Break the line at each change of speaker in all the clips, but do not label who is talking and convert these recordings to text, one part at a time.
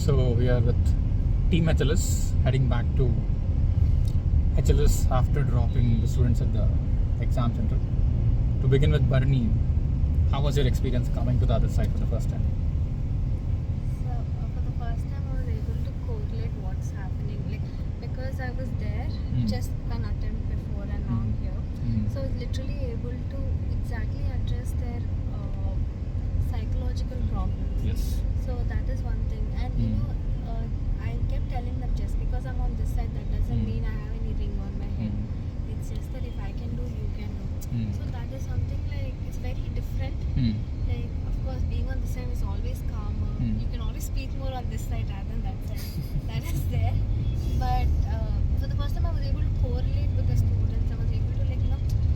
So we are with Team HLS heading back to HLS after dropping the students at the exam center. To begin with, Barney, how was your experience coming to the other side for the first time?
So for the first time I was able to correlate what's happening, like because I was there just an attempt before and now I'm here. So I was literally able to exactly address their psychological problems.
Yes.
So that is one thing, and you know, I kept telling them just because I'm on this side, that doesn't mean I have any ring on my head. It's just that if I can do, you can do. So that is something like it's very different. Like of course, being on this side is always calmer. You can always speak more on this side rather than that side. That is there. But for the first time, I was able to correlate with the students. I was able to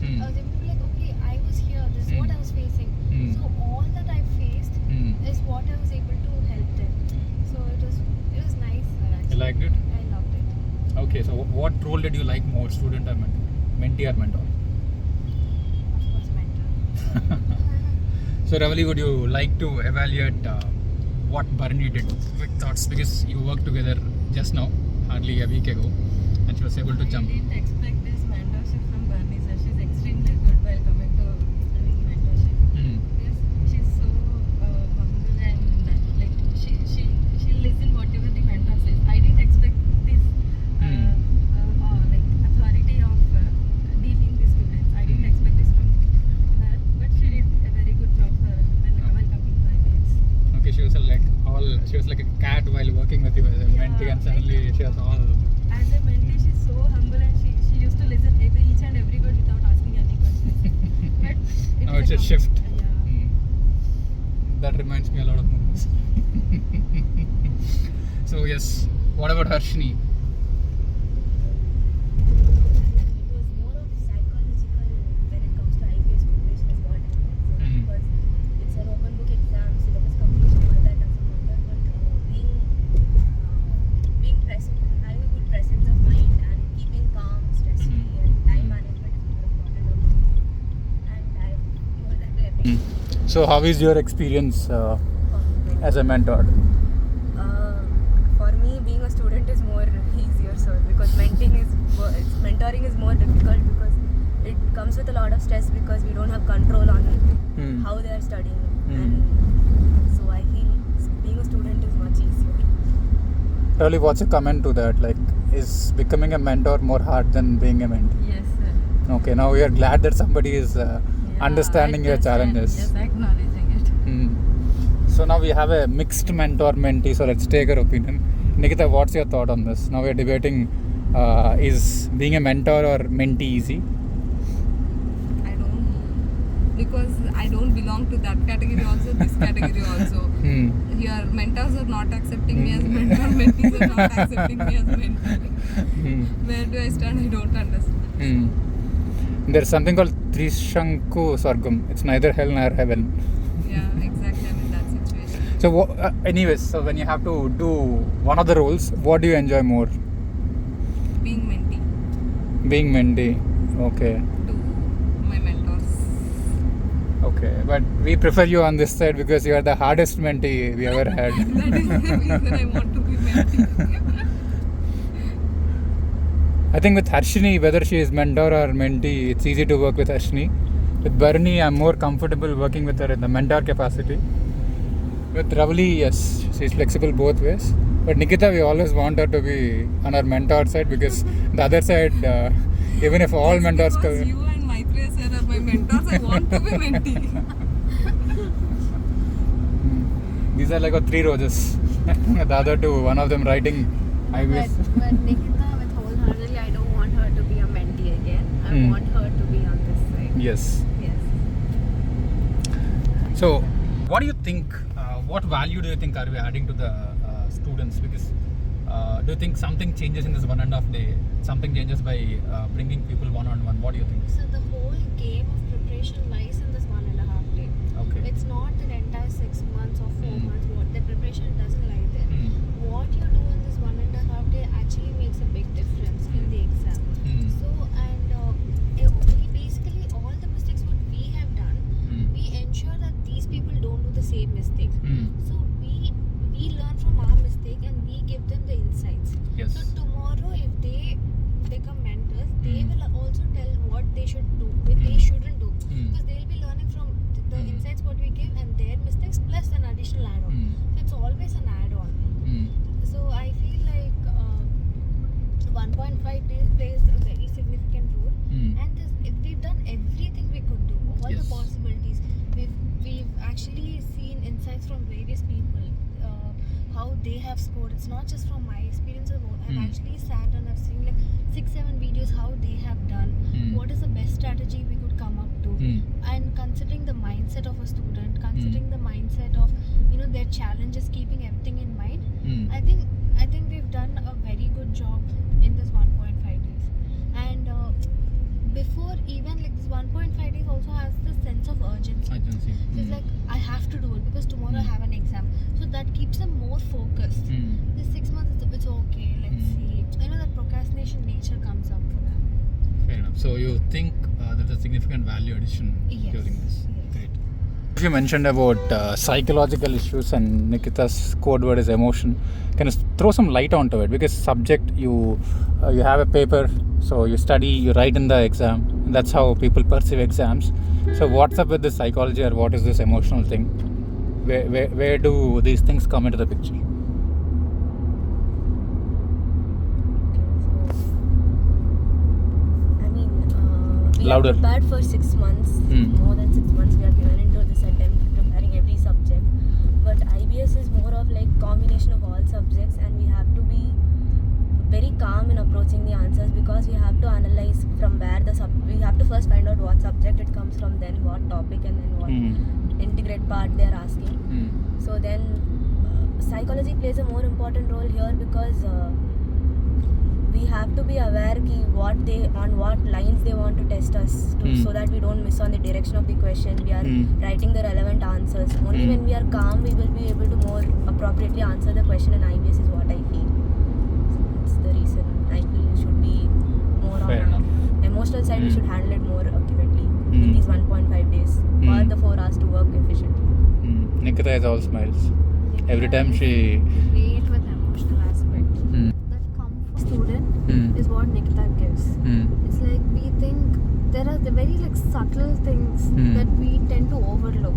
I was able to be like, okay, I was here. This is what I was facing. So all that I faced is what I was able to help them. So it was nice. Actually.
You liked it?
I loved it.
Okay, so what role did you like more, student or mentor? Mentee or mentor?
Of course, mentor.
So Ravali, would you like to evaluate what Barney did? Quick thoughts, because you worked together just now, hardly a week ago, and she was able to jump.
I didn't expect this mentorship from Barney, sir. She's extremely good while coming to doing mentorship. Yes, she's so humble and like she'll listen whatever the mentor says. I didn't expect this like authority of dealing with students. I didn't expect this from her, but she did a very good job while coming to my mates.
Okay, she was like a cat while working with you as a mentee, and suddenly she was all.
As a mentee, she's so humble and she used to listen each and every word without asking any questions. But
Now it's a shift.
Yeah.
That reminds me a lot of movies. So yes, what about Harshini?
It was more of psychological when it comes to IPS preparation is what I meant. So because it's an open book exam, syllabus completion, all that doesn't matter. But being present, having a good presence of mind and keeping calm, stress-free, and time management is more important. And I was that way.
So how is your experience as a mentor?
For me, being a student is more easier, sir, because mentoring is more difficult because it comes with a lot of stress because we don't have control on how they are studying, and so I feel being a student is much easier.
Really, what's your comment to that? Like, is becoming a mentor more hard than being a mentee?
Yes, sir.
Okay, now we are glad that somebody is understanding your challenges.
Yes, acknowledging it.
So now we have a mixed mentor-mentee, so let's take her opinion. Nikita, what's your thought on this? Now we're debating, is being a mentor or mentee easy?
Because I don't belong to that category also, this category also. Here, mentors are not accepting me as mentor, mentees are not accepting me as mentee. Where do I stand? I don't understand.
There's something called Trishanku Swargam. It's neither hell nor heaven.
Yeah, exactly. I'm in that situation.
So, anyways, so when you have to do one of the roles, what do you enjoy more?
Being mentee
Being mentee. Okay.
to my mentors.
Okay. But we prefer you on this side because you are the hardest mentee we ever had.
That is the reason I want to be mentee.
I think with Harshini, whether she is mentor or mentee, it's easy to work with Harshini. With Barney, I'm more comfortable working with her in the mentor capacity. With Ravali, yes, she's flexible both ways. But Nikita, we always want her to be on our mentor side because the other side, even if all mentors...
Because you and Maitreya sir are my mentors, I want to be mentee.
These are like 3 roses. The other 2, one of them writing IBS.
But Nikita, with wholeheartedly, I don't want her to be a mentee again. I want her to be on this side.
Yes.
Yes.
So, what do you think, what value do you think are we adding to the students? Because do you think something changes in this 1.5 day? Something changes by bringing people one-on-one? What do you think?
So the whole game of preparation lies in this 1.5 day.
Okay.
It's not the entire 6 months or 4 months. What the preparation doesn't lie there. What you do in this 1.5 day actually makes a big difference in the exam. So and we basically all the mistakes what we have done, we ensure that these people don't do the same mistake. So we learn from our mistake and they have scored. It's not just from my experience alone. I've
Mm.
actually sat and I've seen like 6-7 videos how they have done.
Mm.
What is the best strategy we could come up to?
Mm.
And considering the mindset of a student, considering the mindset of their challenges, keeping everything in mind,
Mm.
I think we've done a very good job in this 1.5 days. And before even like this 1.5 days also has the sense of urgency.
Agency.
So it's like I have to do it because tomorrow I have an exam. So that keeps them more focused.
Mm.
This 6 months it's okay. Let's see. That procrastination nature comes up for them.
Fair enough. So you think there's a significant value addition
Yes.
during this?
Yes.
Great. You mentioned about psychological issues and Nikita's code word is emotion. Can you throw some light onto it? Because subject you have a paper, so you study, you write in the exam. And that's how people perceive exams. So what's up with this psychology, or what is this emotional thing? Where do these things come into the picture?
We
Louder.
are prepared for 6 months,
Hmm.
more than 6 months we are given into this attempt, preparing every subject. But IBS is more of like combination of all subjects, and we have to be very calm in approaching the answers, because we have to analyze from where we have to first find out what subject it comes from, then what topic, and then what integrate part they are asking. So then psychology plays a more important role here, because we have to be aware on what lines they want to test us to, so that we don't miss on the direction of the question. We are writing the relevant answers. Only when we are calm we will be able to more appropriately answer the question in IBS is what I feel. So that's the reason I feel it should be more
Fair
on
enough.
emotional side. We should handle it more accurately in these 1.5 days or the 4 hours to work efficiently.
Nikita is all smiles. Every time she...
Great with emotional aspect. That comfort student is what Nikita gives. It's like we think there are the very like subtle things that we tend to overlook.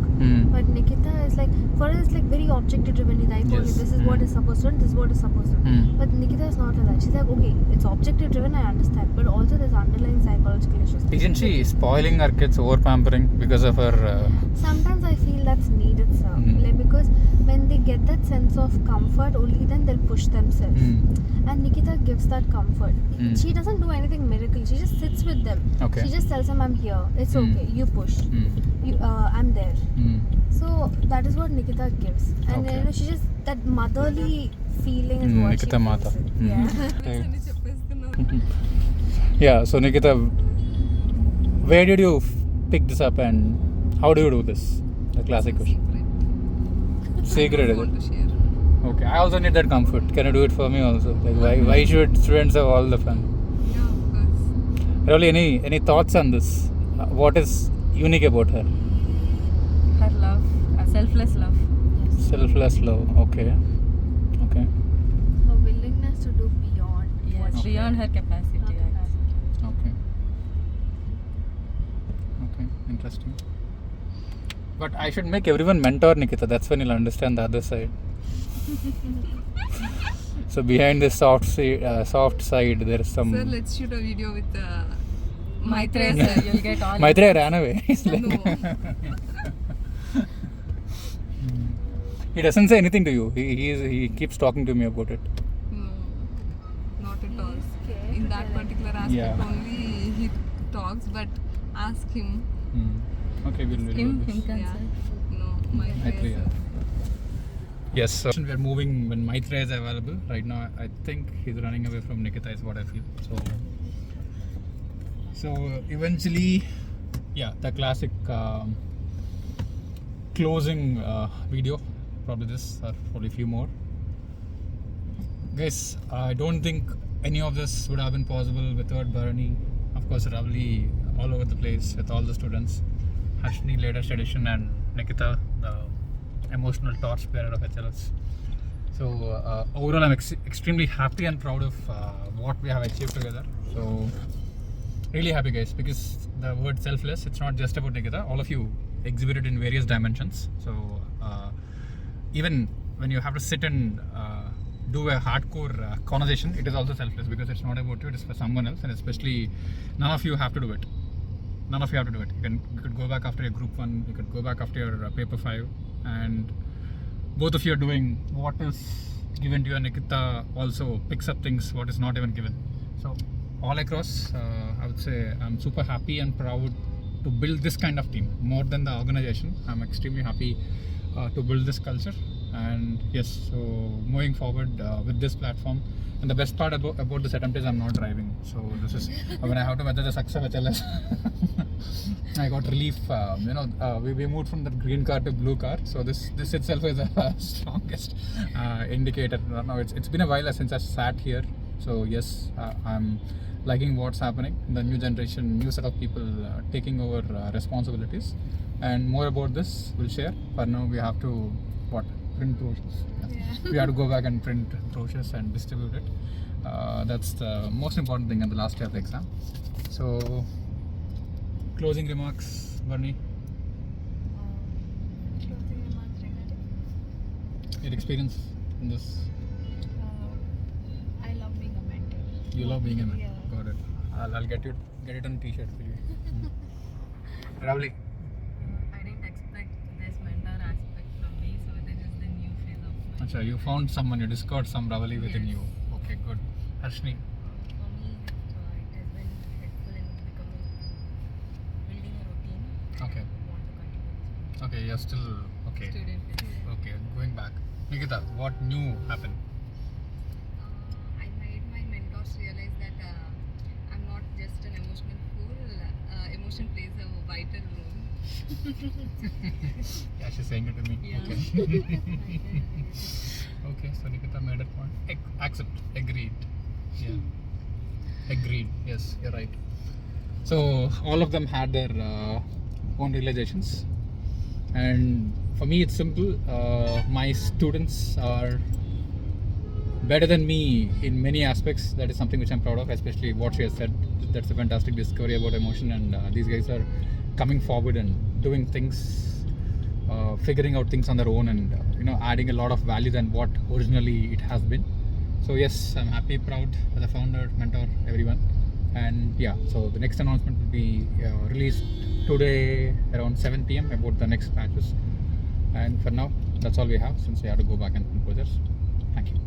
But Nikita is like, for us, like very objective driven. Like, okay,
Yes.
this is what is supposed to, and this is what is supposed to. But Nikita is not like that. She's like, okay, it's objective driven, I understand, but also there's underlying psychological issues.
Isn't she spoiling her kids, over pampering because of her...
Sometimes I feel that's needed, sir. Like, because when they get that sense of comfort, only then they'll push themselves. And Nikita gives that comfort. She doesn't do anything miracle. She just sits with them.
Okay.
She just tells them, I'm here. It's okay. You push. I'm there. So that is what Nikita gives. And
Okay.
she just, that motherly feeling is what
Nikita
she
Mata.
feels. Yeah.
Okay. Yeah, so Nikita, where did you pick this up and how do you do this? The classic question. Secret, is
want
it?
to share.
Okay, I also need that comfort. Can you do it for me also? Like, why should students have all the fun?
Yeah, of course.
Really, any thoughts on this? What is unique about her?
Her love, a selfless love.
Selfless love. Okay.
Her willingness to do beyond.
Yes,
what she
beyond her capacity.
her capacity.
Okay. Interesting. But I should make everyone mentor Nikita. That's when you'll understand the other side. So behind this soft side, there is some...
Sir, let's shoot a video with Maitreya sir. You'll get all.
Maitreya ran away. He's like...
No.
He doesn't say anything to you. He keeps talking to me about it.
No, not at all.
scared
In
to
that
tell
particular aspect
Yeah.
only he talks, but ask him.
Okay, we'll do
Him
this.
can
Yeah.
say. No, Maitreya
Maitreya.
sir.
Yes, so we're moving when Maitreya is available. Right now, I think he's running away from Nikita is what I feel. So eventually, yeah, the classic closing video, probably this or probably a few more. Guys, I don't think any of this would have been possible without Bharani. Of course, Ravli all over the place with all the students. Harshini, latest edition, and Nikita, the emotional torch bearer of HLS. So overall, I'm extremely happy and proud of what we have achieved together. So really happy, guys, because the word selfless, it's not just about Nikita. All of you exhibited in various dimensions. So even when you have to sit and do a hardcore conversation, it is also selfless, because it's not about you, it is for someone else, and especially none of you have to do it. None of you have to do it. You could go back after your group 1, you could go back after your paper 5, and both of you are doing what is given to you, and Nikita also picks up things what is not even given. So all across, I would say I'm super happy and proud to build this kind of team. More than the organization, I'm extremely happy to build this culture. And yes, so moving forward with this platform. And the best part about this attempt is I'm not driving. So this is when I have to measure the success of HLS. I got relief. We moved from the green car to blue car. So this itself is the strongest indicator. Now it's been a while since I sat here. So yes, I'm liking what's happening. The new generation, new set of people taking over responsibilities. And more about this we'll share. For now, we have to print brochures.
Yeah.
We have to go back and print brochures and distribute it. That's the most important thing in the last year of the exam. So, closing remarks, Barney.
Closing remarks regarding?
Your experience in this.
I love being a mentor.
You love being a mentor.
Yeah.
Got it. I'll get it on t-shirt for you. Ravli.
I didn't expect this mentor aspect from me, so this is the new phase of my
Achha, you found someone, you discovered some Ravli within
Yes.
you. Okay, good. Harshni.
For me, it has been helpful in building a routine.
Okay.
I want to continue this.
Okay, you're still okay.
student.
Okay, going back. Nikita, what new happened?
I made my mentors realize that I'm not just an emotional fool. Emotion plays a vital role.
Yeah, she's saying it to me.
Yeah.
Okay. Okay, so Nikita made a point. Accept. Agreed. Yeah. Agreed. Yes, you're right. So all of them had their own realizations, and for me it's simple. My students are better than me in many aspects. That is something which I'm proud of, especially what she has said. That's a fantastic discovery about emotion, and these guys are coming forward and doing things, figuring out things on their own, and adding a lot of value than what originally it has been. So yes, I'm happy, proud as a founder, mentor, everyone. And yeah, so the next announcement will be released today around 7 p.m. about the next batches. And for now, that's all we have, since we have to go back and print process. Thank you.